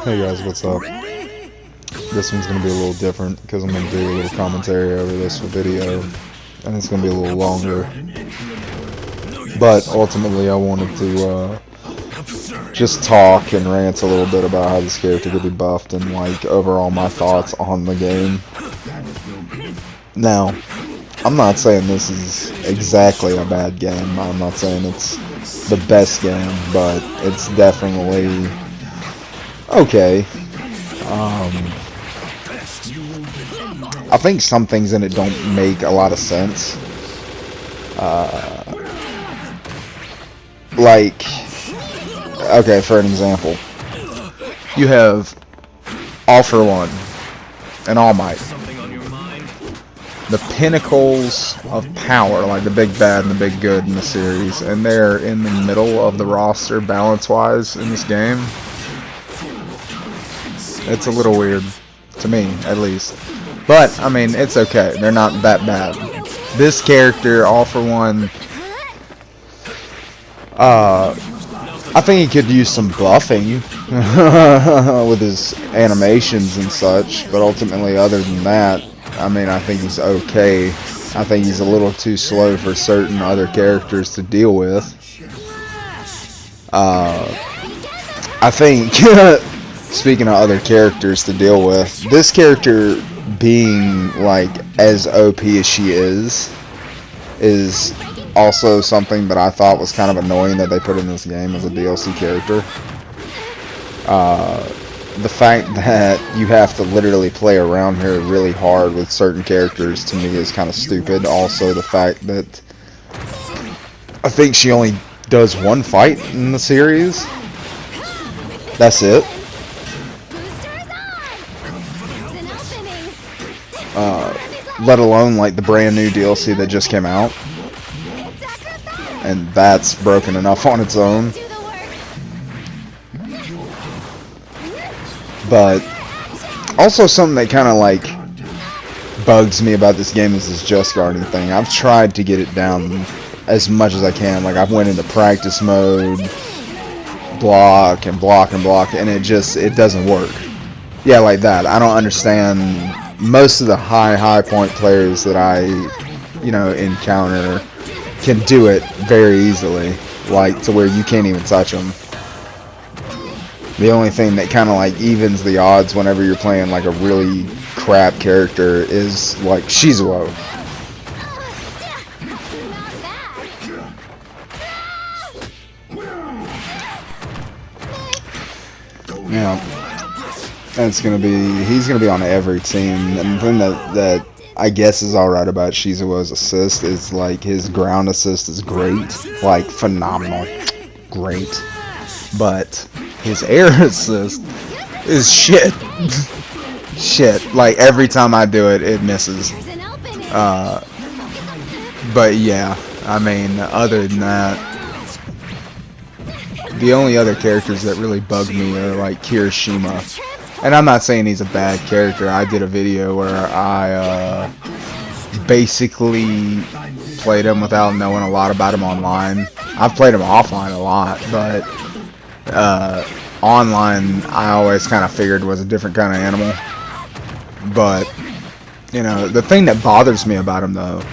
Hey guys, what's up? This one's going to be a little different because I'm going to do a little commentary over this video, and it's going to be a little longer. But ultimately I wanted to just talk and rant a little bit about how this character could be buffed and like overall my thoughts on the game. Now, I'm not saying this is exactly a bad game. I'm not saying it's the best game, but it's definitely okay. I think some things in it don't make a lot of sense. Like, okay, for an example, you have All For One and All Might, the pinnacles of power, like the big bad and the big good in the series, and they're in the middle of the roster balance-wise in this game. It's a little weird, to me, at least. But, I mean, it's okay. They're not that bad. This character, All For One, I think he could use some buffing with his animations and such, but ultimately, other than that, I mean, I think he's okay. I think he's a little too slow for certain other characters to deal with. I think, speaking of other characters to deal with, this character being, like, as OP as she is also something that I thought was kind of annoying that they put in this game as a DLC character. The fact that you have to literally play around here really hard with certain characters to me is kind of stupid. Also, the fact that I think she only does one fight in the series. That's it. Let alone like the brand new DLC that just came out. And that's broken enough on its own. But also something that kind of like bugs me about this game is this just guarding thing. I've tried to get it down as much as I can. Like I've went into practice mode, block and block and block, and it doesn't work. Yeah, like that. I don't understand. Most of the high point players that I, encounter can do it very easily, like to where you can't even touch them. The only thing that kind of like evens the odds whenever you're playing like a really crap character is like Shizuo. Yeah. He's gonna be on every team. And the thing that I guess is alright about Shizuo's assist is like his ground assist is great, like phenomenal, great. But his air assist is shit. Shit. Like every time I do it, it misses. But yeah, I mean, other than that, the only other characters that really bug me are like Kirishima. And I'm not saying he's a bad character. I did a video where I basically played him without knowing a lot about him online. I've played him offline a lot, but online I always kind of figured was a different kind of animal. But, the thing that bothers me about him, though,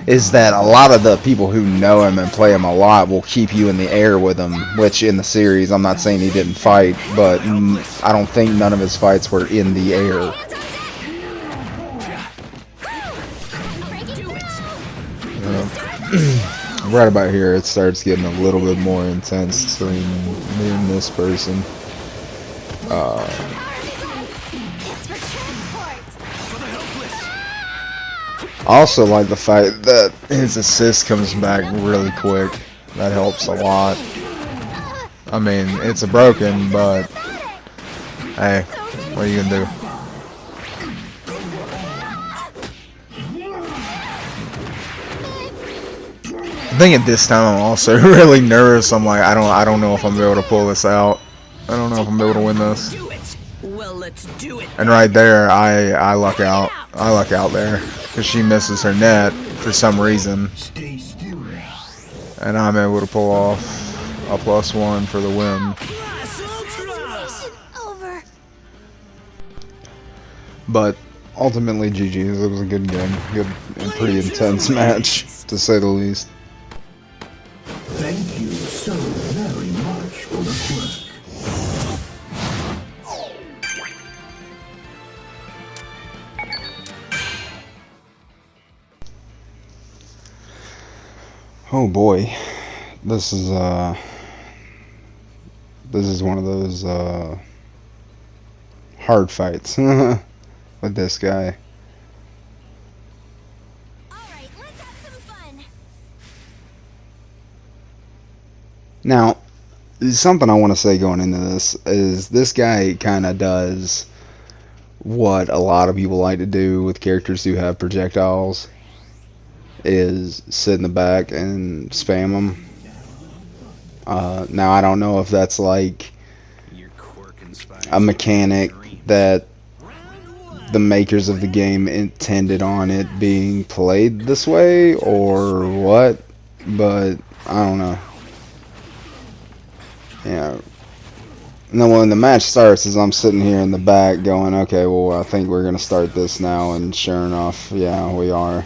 is that a lot of the people who know him and play him a lot will keep you in the air with him, which in the series, I'm not saying he didn't fight, but I don't think none of his fights were in the air. Right about here, it starts getting a little bit more intense between me and this person. I also like the fact that his assist comes back really quick. That helps a lot. I mean, it's a broken, but hey, what are you gonna do? I think at this time I'm also really nervous. I'm like, I don't know if I'm gonna be able to pull this out. I don't know if I'm gonna be able to win this. And right there, I luck out. I luck out there because she misses her net for some reason, and I'm able to pull off a +1 for the win. But ultimately, GG's. It was a good game, good and pretty intense match, to say the least. Thank you so very much for the quirk. Oh boy, this is one of those hard fights with this guy. Alright, let's have some fun. Now, something I want to say going into this is this guy kind of does what a lot of people like to do with characters who have projectiles, is sit in the back and spam them. Now I don't know if that's like a mechanic that the makers of the game intended on it being played this way or what, but I don't know. Yeah. And then when the match starts, as I'm sitting here in the back going, okay, well, I think we're going to start this now, and sure enough, yeah, we are.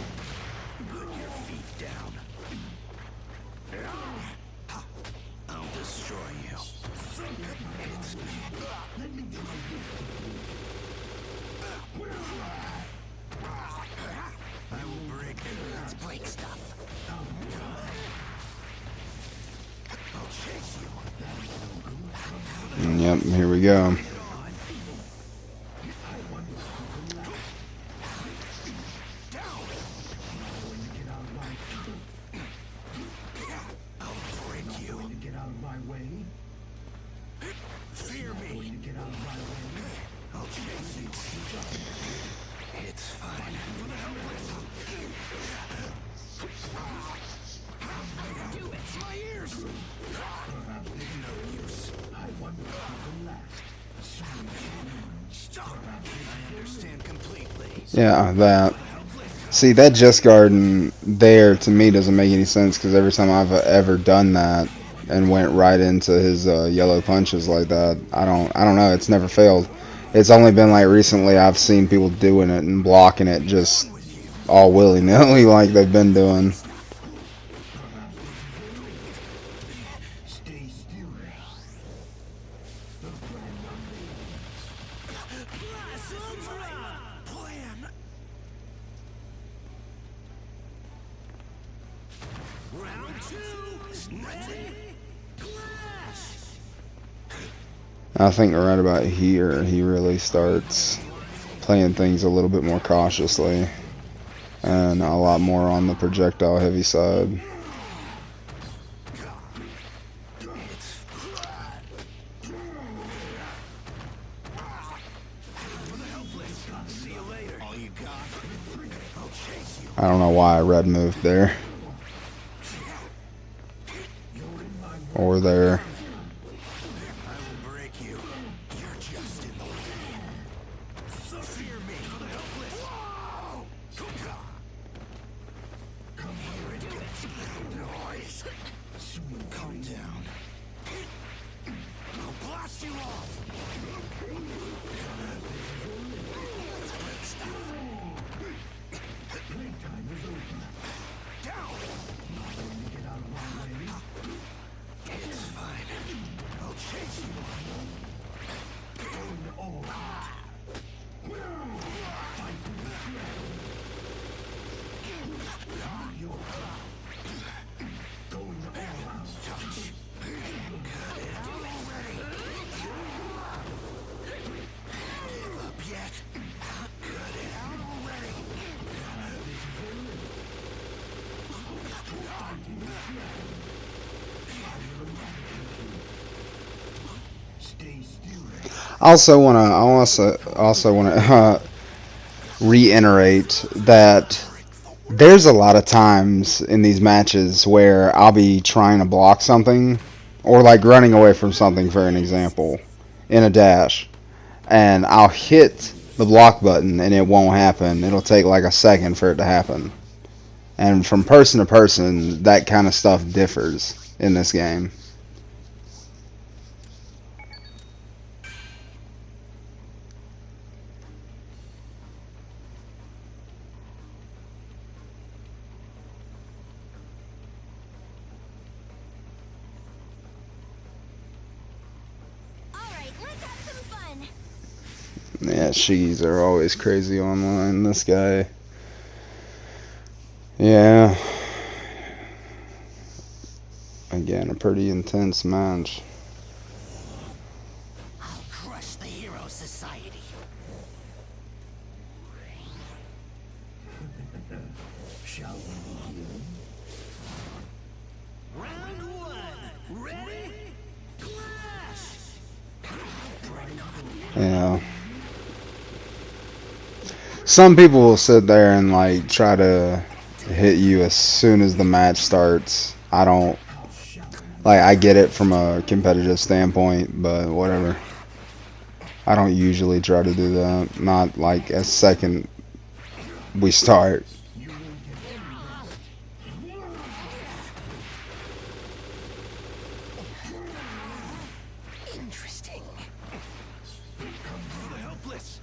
And yep, here we go. Yeah, that. See, that Just Garden there, to me, doesn't make any sense, because every time I've ever done that and went right into his yellow punches like that, I don't know, it's never failed. It's only been like recently I've seen people doing it and blocking it just all willy-nilly like they've been doing. I think right about here he really starts playing things a little bit more cautiously and a lot more on the projectile heavy side. I don't know why I red moved there or there. I also want to reiterate that there's a lot of times in these matches where I'll be trying to block something or like running away from something, for an example, in a dash, and I'll hit the block button and it won't happen. It'll take like a second for it to happen. And from person to person, that kind of stuff differs in this game. Yeah, Shiggies are always crazy online. This guy. Yeah. Again, a pretty intense match. I'll crush the Hero Society. Shall we begin? Round one. Ready? Clash! Yeah. Some people will sit there and like try to hit you as soon as the match starts. I don't like. I get it from a competitive standpoint, but whatever. I don't usually try to do that. Not like a second we start. Interesting. For the helpless.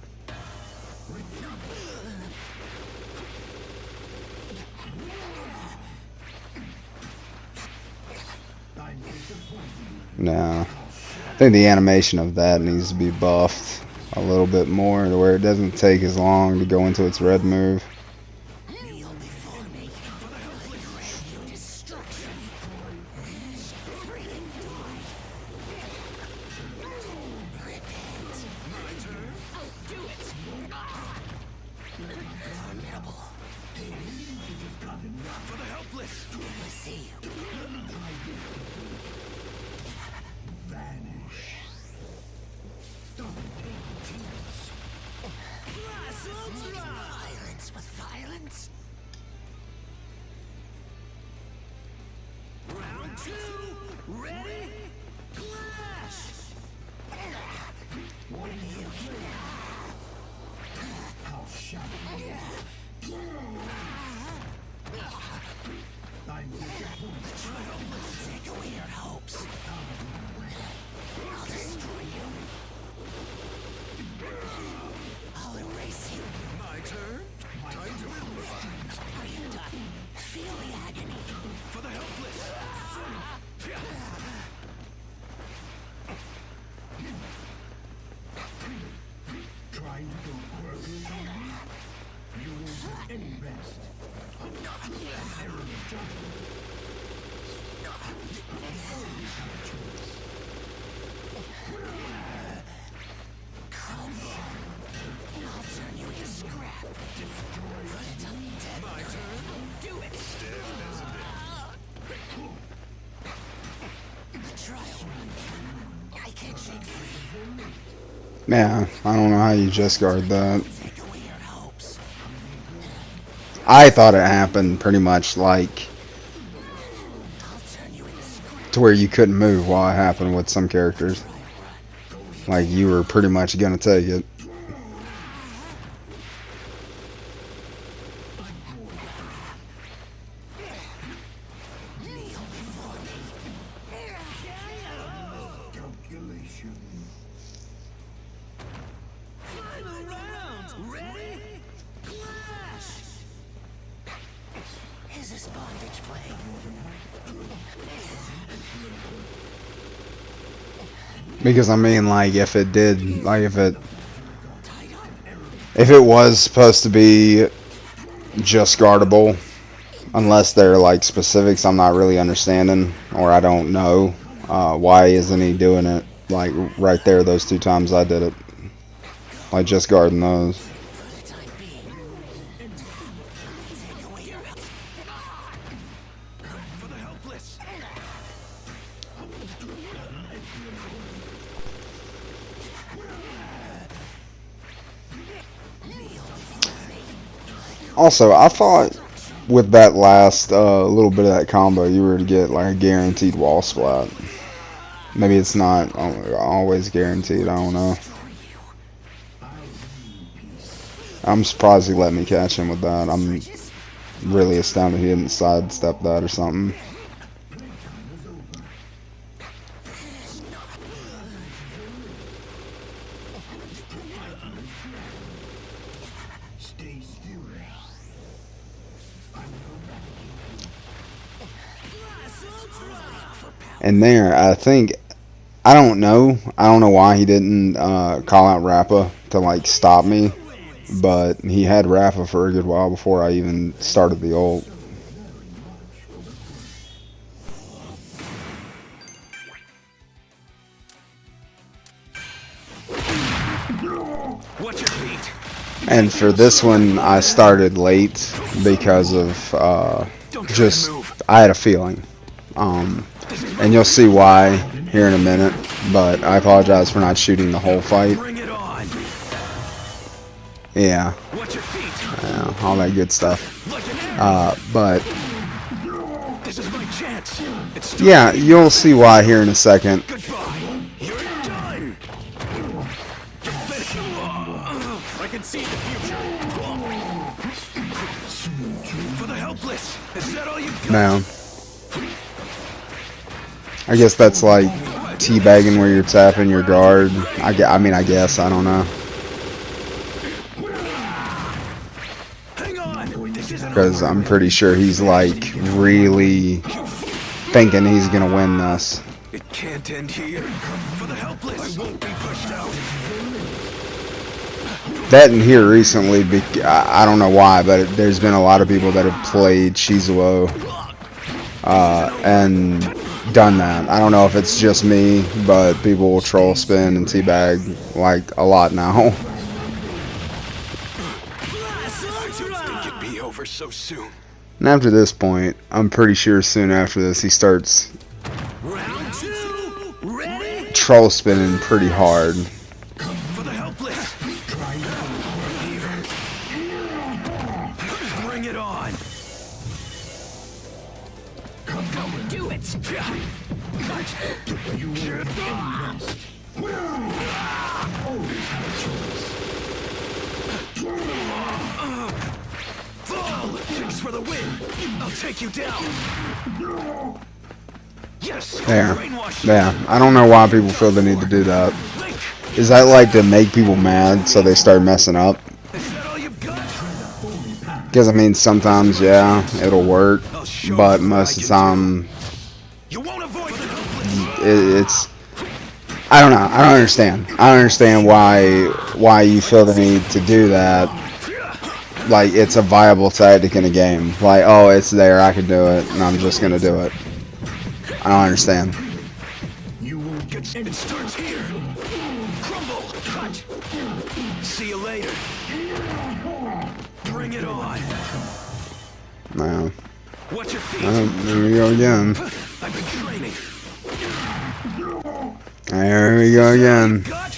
No. I think the animation of that needs to be buffed a little bit more to where it doesn't take as long to go into its red move. Kneel before me. For the helpless. Your destruction. Repent. My turn. Oh, do it. Formidable. For the helpless. I see you. Vanish. Violence with violence. Round two. Ready? Clash! How shall we? I'm Take away your hopes. I'll destroy you. I'll erase you. My turn? Time to illustrate. Are you done? Feel the agony. For the helpless. trying to go further. You won't get any rest. Error of judgment. I'll turn you into scrap. Put it up dead. My turn. Do it. A trial run. I can't shake free. Yeah, I don't know how you just guard that. Take away your hopes. I thought it happened pretty much like I'll turn you into scrap. to where you couldn't move while it happened with some characters. Like you were pretty much gonna take it. Calculation. Final round. Ready? Clash! Is this bondage play? Because I mean, like if it did, like if it was supposed to be just guardable, unless they're like specifics I'm not really understanding or I don't know, why isn't he doing it like right there those two times I did it, like just guarding those. For the time being. Take away your health. For the helpless. Also, I thought with that last little bit of that combo you were to get like a guaranteed wall splat. Maybe it's not always guaranteed, I don't know. I'm surprised he let me catch him with that. I'm really astounded he didn't sidestep that or something. Stay still. And there, I think, I don't know why he didn't call out Rappa to like stop me, but he had Rafa for a good while before I even started the ult. Watch your feet. And for this one, I started late because of just I had a feeling, and you'll see why here in a minute. But I apologize for not shooting the whole fight. Bring it on. Yeah, Watch your feet. all that good stuff. Like an arrow. But This is my chance. It's yeah, you'll see why here in a second. goodbye. You're done. I can see the future. For the helpless. Is that all you've got? Now, I guess that's like teabagging where you're tapping your guard. I mean, I guess, I don't know. Hang on. This isn't Because I'm pretty sure he's like really thinking he's gonna win this. It can't end here. For the helpless. I won't be pushed out. That in here recently, I don't know why, but there's been a lot of people that have played Shizuo and done that. I don't know if it's just me, but people will troll spin and teabag like a lot now. I didn't think it'd be over so soon. And after this point, I'm pretty sure soon after this he starts Round 2. Ready? troll spinning pretty hard. For the helpless. Bring it on. Do it. Fall. Kicks for the win. I'll take you down. Yes. There. Brainwash. Yeah, I don't know why people feel the need to do that. Link. Is that like to make people mad so they start messing up? Is that all you've got? Because I mean, sometimes, yeah, it'll work, but most of the time, You won't avoid the helpless. it's, I don't know, I don't understand. I don't understand why you feel the need to do that. Like, it's a viable tactic in a game. Like, oh, it's there, I can do it, and I'm just gonna do it. I don't understand. You will get It starts here. Crumble. Cut. See you later. Bring it on. No. Watch your feet. There we go again. I've been training. There we go again. Got?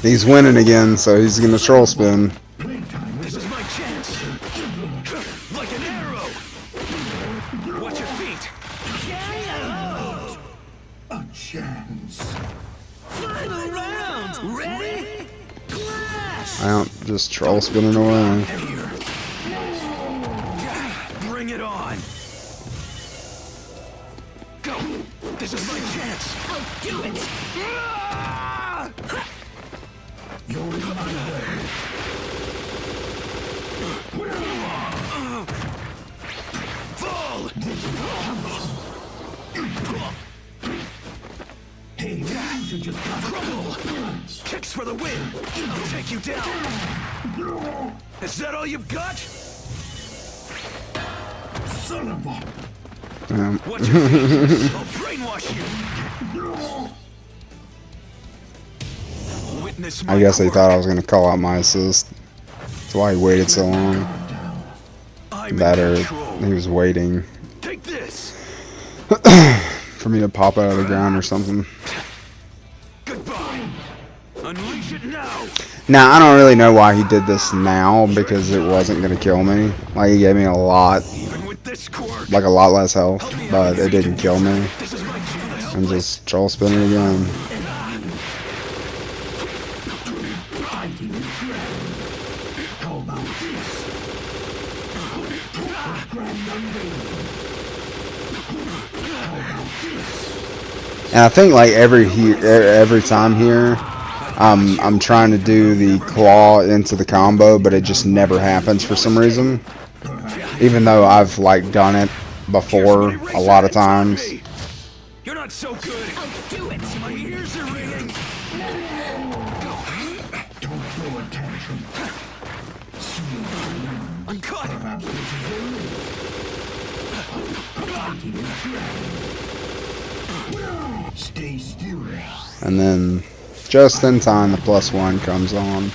He's winning again, so he's gonna troll spin. This is my chance. Like an arrow. Watch your feet. a chance. Final round. Ready? Clash. I don't just troll spinning away. Here. Bring it on. Go. This is my chance. I'll do it. You're in my way. Fall. Hey, you should just Crumble. Kicks for the win. I'll take you down. Is that all you've got? son of a... Watch your feet. I'll brainwash you. Witness my I guess they quirk. thought I was gonna call out my assist. That's why he waited so long. I'm in That or control. he was waiting Take this. for me to pop out of the ground or something. Goodbye. Unleash it now. Now, I don't really know why he did this now, because it wasn't gonna kill me. Like, he gave me a lot, Even with this quirk. like a lot less health, but it didn't kill me. This is my chance. I'm just troll spinning again. Fighting dragon. How about this? Grand unveiling. How about this? And I think like every time here, I'm trying to do the claw into the combo, but it just never happens for some reason. Even though I've like done it before a lot of times. You're not so good. I'll do it. My ears are ringing. Don't Show attention. Soon I'm cut. perhaps this is the limit. Fighting is dragging. Stay still. And then just in time the +1 comes on. Now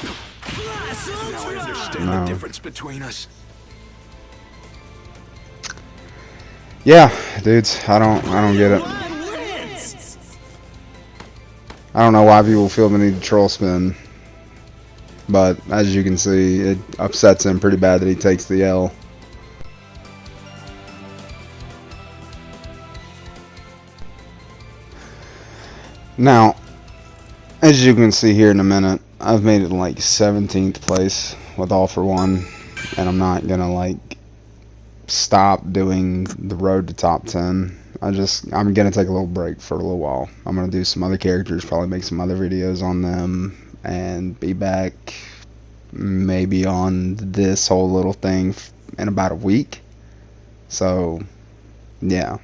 I understand No. the difference between us. Yeah, dudes, I don't get it. I don't know why people feel the need to troll spin. But as you can see, it upsets him pretty bad that he takes the L. Now, as you can see here in a minute, I've made it like 17th place with All For One, and I'm not gonna like stop doing the road to top 10. I'm gonna take a little break for a little while. I'm gonna do some other characters, probably make some other videos on them, and be back maybe on this whole little thing in about a week. So, yeah.